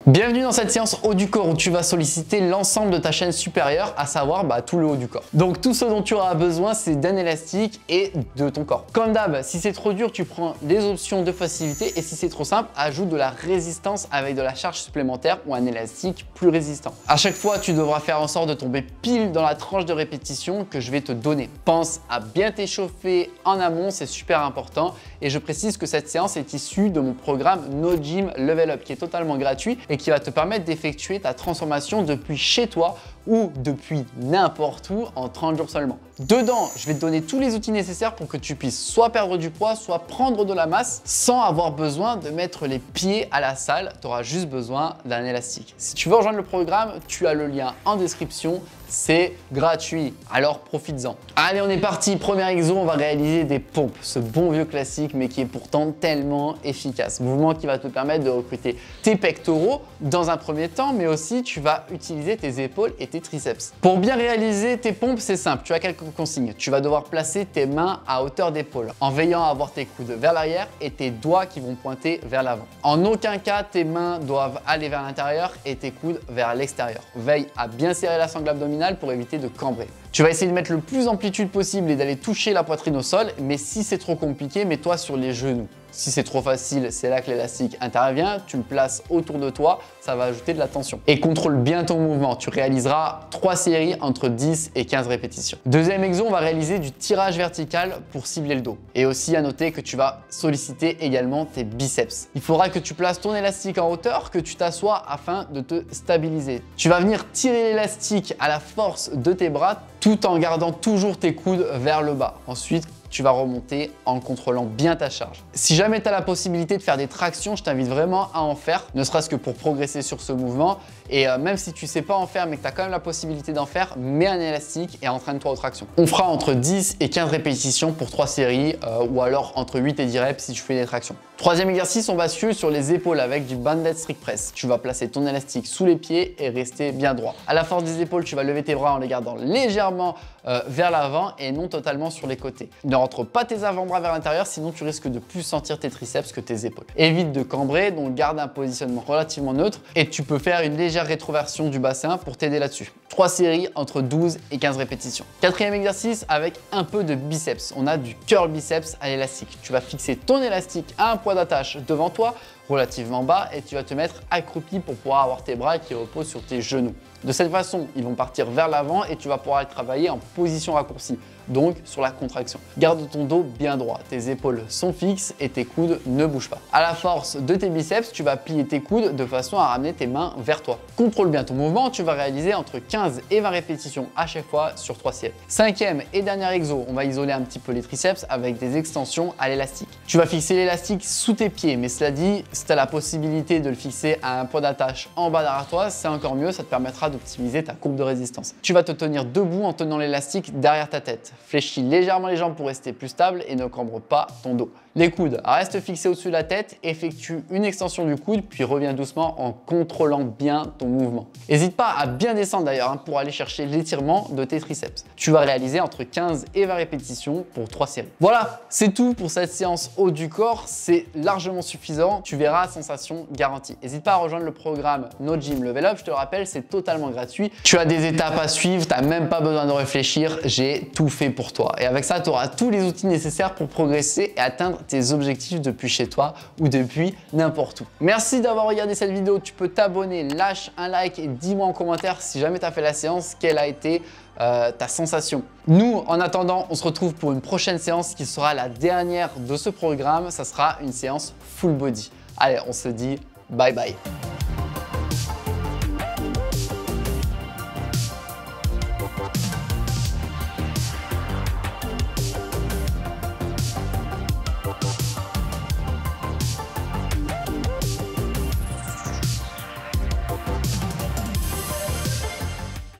Bienvenue dans cette séance haut du corps où tu vas solliciter l'ensemble de ta chaîne supérieure, à savoir tout le haut du corps. Donc tout ce dont tu auras besoin, c'est d'un élastique et de ton corps. Comme d'hab, si c'est trop dur, tu prends les options de facilité et si c'est trop simple, ajoute de la résistance avec de la charge supplémentaire ou un élastique plus résistant. À chaque fois, tu devras faire en sorte de tomber pile dans la tranche de répétition que je vais te donner. Pense à bien t'échauffer en amont, c'est super important. Et je précise que cette séance est issue de mon programme No Gym Level Up qui est totalement gratuit et qui va te permettre d'effectuer ta transformation depuis chez toi ou depuis n'importe où en 30 jours seulement. Dedans, je vais te donner tous les outils nécessaires pour que tu puisses soit perdre du poids, soit prendre de la masse sans avoir besoin de mettre les pieds à la salle. Tu auras juste besoin d'un élastique. Si tu veux rejoindre le programme, tu as le lien en description. C'est gratuit, alors profites-en. Allez, on est parti. Premier exo, on va réaliser des pompes. Ce bon vieux classique, mais qui est pourtant tellement efficace. Mouvement qui va te permettre de recruter tes pectoraux dans un premier temps, mais aussi tu vas utiliser tes épaules et tes triceps. Pour bien réaliser tes pompes, c'est simple. Tu as quelques consignes. Tu vas devoir placer tes mains à hauteur d'épaule, en veillant à avoir tes coudes vers l'arrière et tes doigts qui vont pointer vers l'avant. En aucun cas, tes mains doivent aller vers l'intérieur et tes coudes vers l'extérieur. Veille à bien serrer la sangle abdominale pour éviter de cambrer. Tu vas essayer de mettre le plus d'amplitude possible et d'aller toucher la poitrine au sol, mais si c'est trop compliqué, mets-toi sur les genoux. Si c'est trop facile, c'est là que l'élastique intervient, tu le places autour de toi, ça va ajouter de la tension. Et contrôle bien ton mouvement, tu réaliseras 3 séries entre 10 et 15 répétitions. Deuxième exo, on va réaliser du tirage vertical pour cibler le dos. Et aussi à noter que tu vas solliciter également tes biceps. Il faudra que tu places ton élastique en hauteur, que tu t'assoies afin de te stabiliser. Tu vas venir tirer l'élastique à la force de tes bras tout en gardant toujours tes coudes vers le bas. Ensuite, tu vas remonter en contrôlant bien ta charge. Si jamais tu as la possibilité de faire des tractions, je t'invite vraiment à en faire, ne serait-ce que pour progresser sur ce mouvement. Et même si tu ne sais pas en faire, mais que tu as quand même la possibilité d'en faire, mets un élastique et entraîne-toi aux tractions. On fera entre 10 et 15 répétitions pour 3 séries ou alors entre 8 et 10 reps si tu fais des tractions. Troisième exercice, on va suivre sur les épaules avec du banded strict press. Tu vas placer ton élastique sous les pieds et rester bien droit. À la force des épaules, tu vas lever tes bras en les gardant légèrement vers l'avant et non totalement sur les côtés. Ne rentre pas tes avant-bras vers l'intérieur, sinon tu risques de plus sentir tes triceps que tes épaules. Évite de cambrer, donc garde un positionnement relativement neutre et tu peux faire une légère rétroversion du bassin pour t'aider là-dessus. 3 séries entre 12 et 15 répétitions. Quatrième exercice avec un peu de biceps. On a du curl biceps à l'élastique. Tu vas fixer ton élastique à un point d'attache devant toi, relativement bas, et tu vas te mettre accroupi pour pouvoir avoir tes bras qui reposent sur tes genoux. De cette façon, ils vont partir vers l'avant et tu vas pouvoir travailler en position raccourcie, donc sur la contraction. Garde ton dos bien droit, tes épaules sont fixes et tes coudes ne bougent pas. À la force de tes biceps, tu vas plier tes coudes de façon à ramener tes mains vers toi. Contrôle bien ton mouvement, tu vas réaliser entre 15 et 20 répétitions à chaque fois sur 3 séries. Cinquième et dernier exo, on va isoler un petit peu les triceps avec des extensions à l'élastique. Tu vas fixer l'élastique sous tes pieds, mais cela dit, si tu as la possibilité de le fixer à un point d'attache en bas derrière toi, c'est encore mieux, ça te permettra d'optimiser ta courbe de résistance. Tu vas te tenir debout en tenant l'élastique derrière ta tête. Fléchis légèrement les jambes pour rester plus stable et ne cambre pas ton dos. Les coudes restent fixés au-dessus de la tête, effectue une extension du coude puis reviens doucement en contrôlant bien ton mouvement. N'hésite pas à bien descendre d'ailleurs pour aller chercher l'étirement de tes triceps. Tu vas réaliser entre 15 et 20 répétitions pour 3 séries. Voilà, c'est tout pour cette séance haut du corps, c'est largement suffisant, tu verras, sensation garantie. N'hésite pas à rejoindre le programme No Gym Level Up, je te le rappelle, c'est totalement gratuit. Tu as des étapes à suivre, tu n'as même pas besoin de réfléchir, j'ai tout fait pour toi. Et avec ça, tu auras tous les outils nécessaires pour progresser et atteindre tes objectifs depuis chez toi ou depuis n'importe où. Merci d'avoir regardé cette vidéo. Tu peux t'abonner, lâche un like et dis-moi en commentaire si jamais tu as fait la séance, quelle a été ta sensation. Nous, en attendant, on se retrouve pour une prochaine séance qui sera la dernière de ce programme. Ça sera une séance full body. Allez, on se dit bye bye.